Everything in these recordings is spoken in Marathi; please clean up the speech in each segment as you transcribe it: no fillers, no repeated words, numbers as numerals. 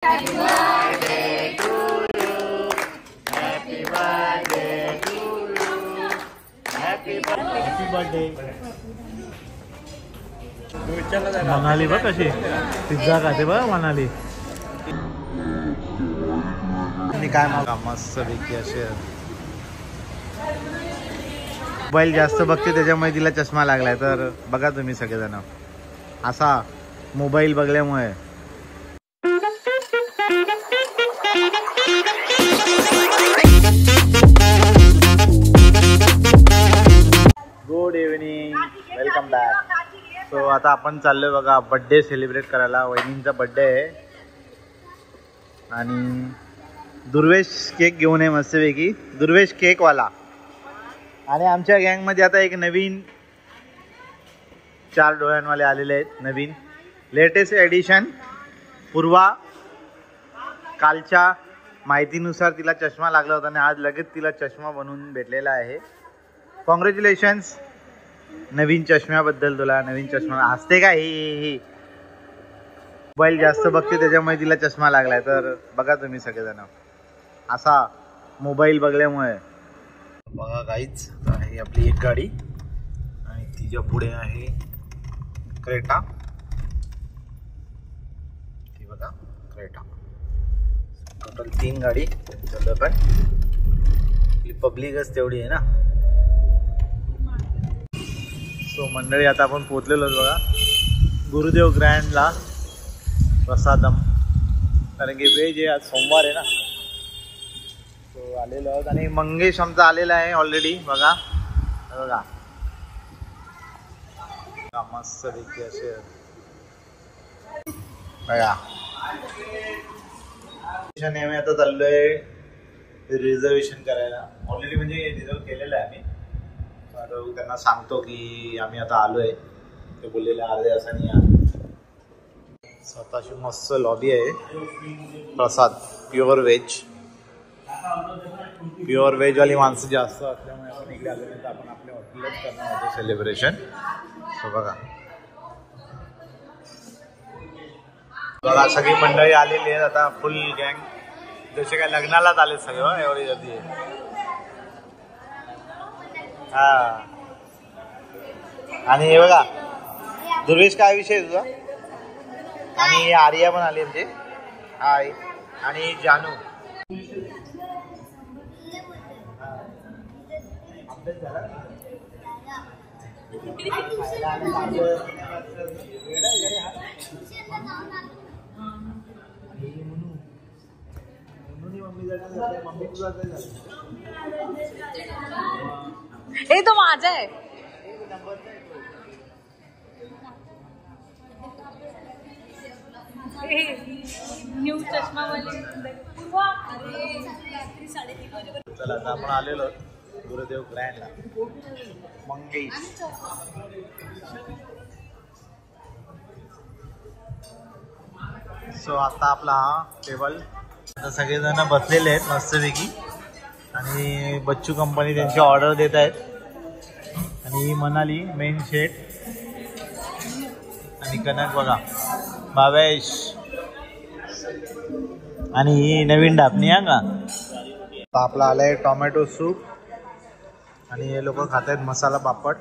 Happy birthday to you. Happy birthday to you. Happy birthday. Manali बघ कशी पिझ्झा खाते बघ मनाली. आणि काय मागा मस्त पैकी असे मोबाईल जास्त बघते त्याच्यामुळे तिला चष्मा लागलाय. तर बघा तुम्ही सगळेजण असा मोबाईल बघल्यामुळे. Good evening, welcome back. So आता आपण चाललोय बघा बड्डे सेलिब्रेट करायला. वहिनींचा बड्डे आहे आणि दुर्वेश केक घेऊन आहे मस्तपैकी. दुर्वेश केकवाला. आणि आमच्या गँगमध्ये आता एक नवीन 4 डोळ्यांवाले आलेले आहेत. नवीन लेटेस्ट एडिशन. पूर्वा कालच्या माहितीनुसार तिला चष्मा लागला होता आणि आज लगेच तिला चष्मा बनवून भेटलेला आहे. कॉंग्रॅच्युलेशन्स नवीन चष्म्याबद्दल. तुला नवीन चष्मा हसते का? ही मोबाईल जास्त बघते त्याच्यामुळे तिला चष्मा लागलाय. तर बघा तुम्ही सगळेजण असा मोबाईल बघल्यामुळे. बघा गाईच ही आपली एक गाडी आणि तिच्या पुढे आहे क्रेटा. ती बघा क्रेटा. टोटल 3 गाडी चालू पण पब्लिकच तेवढी आहे ना. सो मंडळी आता आपण पोचलेलोच बघा गुरुदेव ग्रँडला प्रसादम. कारण की वेज आहे, आज सोमवार आहे ना. तो आलेलो आहोत आणि मंगेश आमचा आलेला आहे ऑलरेडी. बघा बघा मस्त पैकी असे बघा. नेहमी आता चाललोय रिझर्वेशन करायला. ऑलरेडी म्हणजे रिझर्व केलेलं आहे आम्ही. त्यांना सांगतो की आम्ही आता आलोय. ते बोललेले अर्ध्या तासाने या. स्वतःची मस्त लॉबी आहे. प्रसाद प्युअर व्हेज. प्युअर व्हेज वाली माणसं जास्त असल्यामुळे आपण इकडे आलो नाही तर आपण आपल्या हॉटेलच करणार होतो सेलिब्रेशन. सो बघा बघा सगळी मंडळी आलेली आहेत आता फुल गँग. जसे काय लग्नालाच आले सगळं. एवढी गर्दी आहे. हा आणि हे बघा दुर्वेश काय विषय तुझा. आणि आर्या पण आली आमचे. हाय आणि जानू. हे तो माझा आहे. न्यू चष्मा वाले. चला आता आपण आलेलो गुरुदेव ग्रँडला. मंगेश सो आता आपला हा टेबल. आता सगळेजण बसलेले आहेत मस्तपैकी आणि बच्चू कंपनी त्यांची ऑर्डर देत आहेत. आणि ही मनाली मेन शेट आणि कनक बघा भावेश आणि ही नवीन डापणी आहे का. आता आपला आलाय टोमॅटो सूप आणि हे लोक खात आहेत मसाला पापड.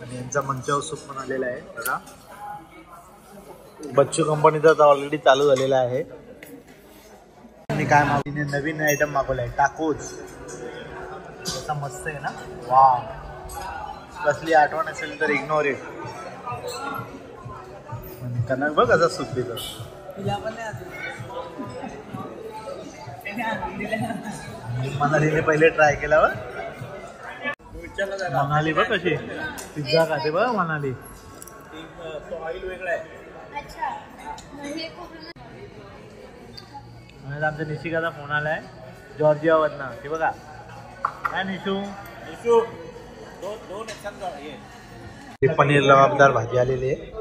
आणि यांचा मंचाव सूप पण आलेला आहे बघा. बच्चू कंपनीचा आता ऑलरेडी चालू झालेला आहे. आणि काय मागीने नवीन आयटम मागवलाय टाकोज. त्याचा मस्त आहे ना. वा कसली आठवण असेल तर इग्नोर इट. कनक बघ कसं सूप पितो. मनालीने पहिले ट्राय केला बघ. मनाली बघ कशी पिझ्झा खाते बघ मनाली. ऑइल वेगळं आहे. आमच्या निशिकाचा फोन आलाय जॉर्जियावरनं. ते बघा काय निशू. पनीर लवाबदार भाजी आलेली आहे.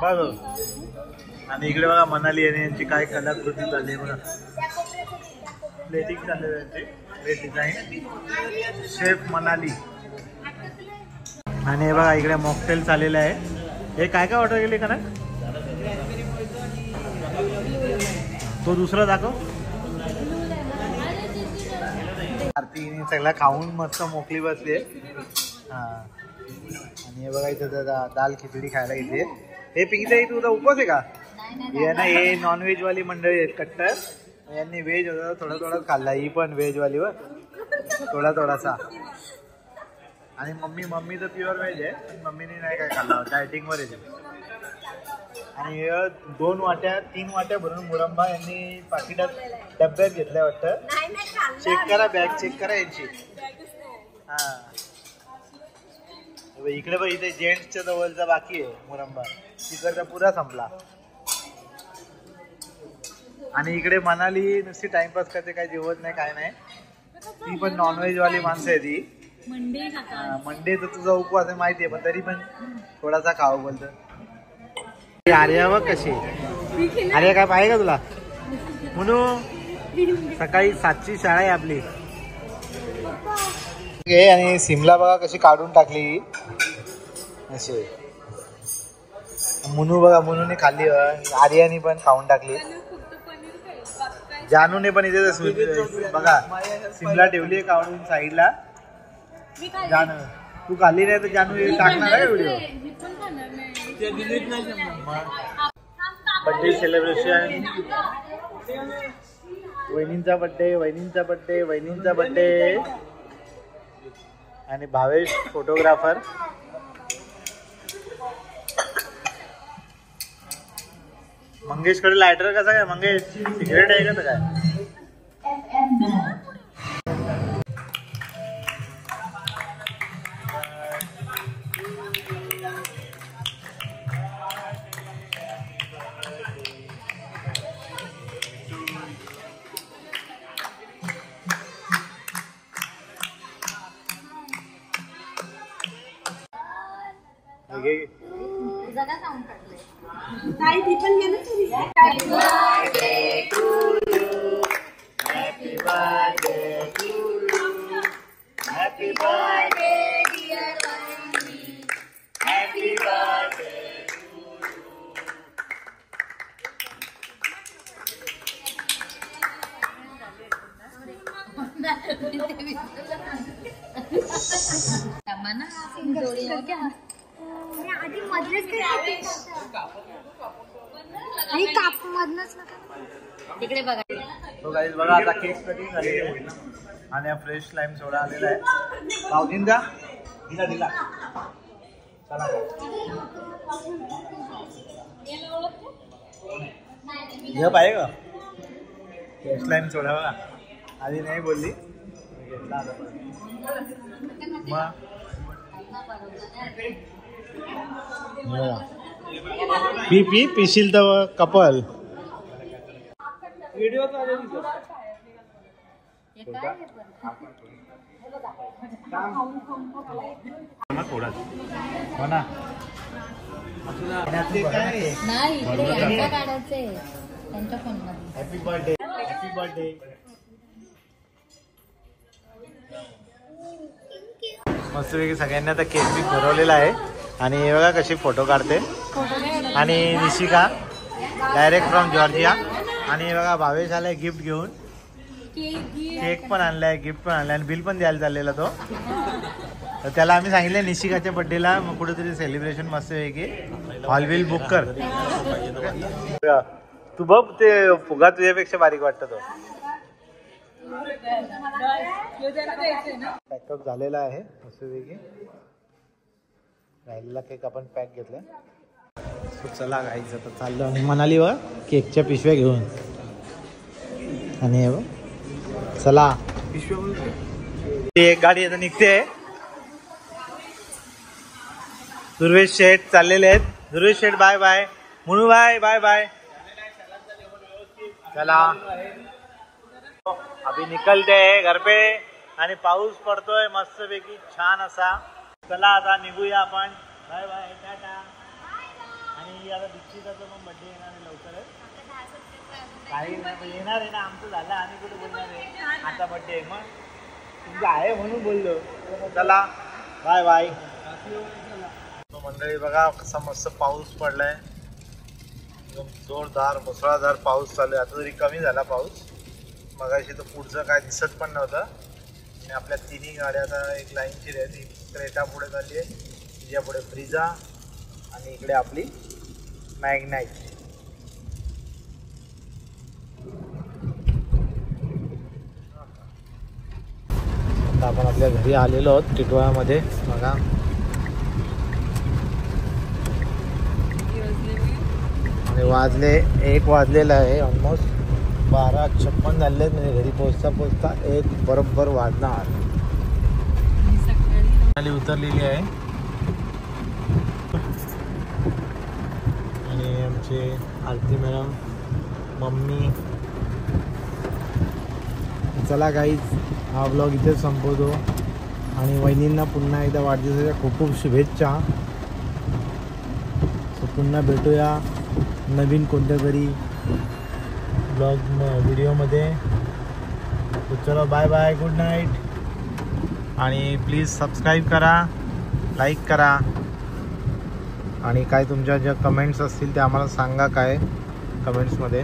बघ आणि इकडे बघा मनाली आणि यांची काय कलाकृती चालली बघा. प्लेटिंग चालली त्यांची. Plate design chef Manali. आणि हे बघा इकडे मॉकटेल चाललेलं आहे. हे काय काय ऑर्डर केली का ना तो दुसरा दाखव. आरतीने सगळा खाऊन मस्त मोकळी बसली. हा आणि हे बघायचं दाल खिचडी खायला इथे. हे पिंकी तुझा उपवास आहे का? हे ना हे नॉनव्हेज वाली मंडळी आहेत कट्टर. यांनी व्हेज होता थोडा थोडाच खाल्ला. ही पण व्हेज वाली वर थोडा थोडासा. आणि मम्मी तर प्युअर व्हेज आहे पण मम्मीने नाही काय खाल्ला डायटिंग वर येते. आणि 3 वाट्या भरून मुरंबा यांनी पाकिटात डब्यात घेतल्या वाटतं. चेक करा बॅग चेक करा यांची. हा इकडे पण इथे जेंट्सच्या जवळचा बाकी आहे मुरंबा. तिकडचा पुरा संपला. आणि इकडे मनाली नुसती टाइमपास करते काय जेवत नाही काय नाही. ती पण नॉनव्हेज वाली माणसं आहे ती. मंडे तर तुझा उपवास आहे माहितीये पण तरी पण थोडासा खावं बोलतं. आर्या बघ कशी. आर्या काय पाहिजे का तुला म्हणून सकाळी 7ची शाळा आहे आपली. आणि सिमला बघा कशी काढून टाकली अशी. मुनू बघा मुनूने खाल्ली. आर्याने पण खाऊन टाकली. जानूने पण इथे बघा सिमला ठेवली काढून साईडला. जानू तू खाल्ली नाही तर जानू टाकणार आहे व्हिडिओ. Birthday celebration. वहिनींचा बर्थडे आणि भावेश फोटोग्राफर. मंगेशकडे लायटर कसा काय मंगेश सिगरेट आहे का काय? तिकडे बघा. बघा आता केक कटिंग झालेली आहे आणि हा फ्रेश लाईम सोडा आलेला आहे. पावजींचा दिला चला हे पाहिजे का फ्रेश लाईम सोडा. बघा आधी नाही बोलली घेतला आता पी पिशील तर कपल. व्हिडिओ हो ना हॅपी बर्थडे हॅपी बर्थडे. मस्तपैकी सगळ्यांनी आता केक बी भरवलेला आहे. आणि हे बघा कशी फोटो काढते. आणि निशिका डायरेक्ट फ्रॉम जॉर्जिया. आणि हे बघा भावेश आलाय गिफ्ट घेऊन. केक पण आणलाय गिफ्ट पण आणलाय आणि बिल पण द्यायला चाललेला तो. तर त्याला आम्ही सांगितलं निशिकाच्या बर्थडेला मग कुठेतरी सेलिब्रेशन मस्त आहे की हॉल बिल बुक कर. तू बघ ते फुगा तुझ्यापेक्षा बारीक वाटतं तो. पॅकअप झालेला आहे मस्तपैकी. राहिलेला केक आपण पॅक घेतला. चला गाईच आता चाललो आणि मनाली व केकच्या पिशव्या घेऊन. आणि हे बघ चला एक गाडी आता निघते. दुर्वेश शेठ चाललेले आहेत. दुर्वेश शेठ बाय बाय. म्हणू बाय बाय बाय. चला अभी निकलते घर पे. आणि पाऊस पडतोय मस्तपैकी छान असा. चला आता निघूया आपण. Bye bye ta-ta. आणि आता दीक्षिताचा पण बर्थडे येणार आहे लवकरच. काही नाही येणार आहे ना आमचं झालं. आणि कुठे बोलणार आहे आता बर्थडे आहे मग तुमचं आहे म्हणून बोललो. चला बाय बाय. मंडळी बघा कसा मस्त पाऊस पडलाय, एकदम जोरदार मुसळधार पाऊस चालू आहे. आता तरी कमी झाला पाऊस, मगाशी तर पुढचं काय दिसत पण नव्हतं. आणि आपल्या तिन्ही गाड्या आता एक लाईनची आहेत. ही क्रेटा पुढे झाली आहे, तिच्या पुढे ब्रिझा आणि इकडे आपली मॅग्नाइट. आता आपण आपल्या घरी आलेलो आहोत टिटवाळ्यामध्ये. बघा आणि वाजले 1 वाजलेला आहे, ऑलमोस्ट 12:56 झाले आहेत. म्हणजे घरी पोचता पोचता 1 बरोबर वाजणार. खाली उतरलेली आहे आणि आमचे आरती मॅडम, मम्मी. चला गाईज, हा व्लॉग इथेच संपवतो आणि वहिनींना पुन्हा एकदा वाढदिवसाच्या खूप खूप शुभेच्छा. पुन्हा भेटूया नवीन कोणत्या तरी ब्लॉग व्हिडिओमध्ये. चलो बाय बाय, गुड नाईट. आणि प्लीज सबस्क्राईब करा, लाईक करा आणि काय तुमच्या ज्या कमेंट्स असतील ते आम्हाला सांगा काय कमेंट्समध्ये.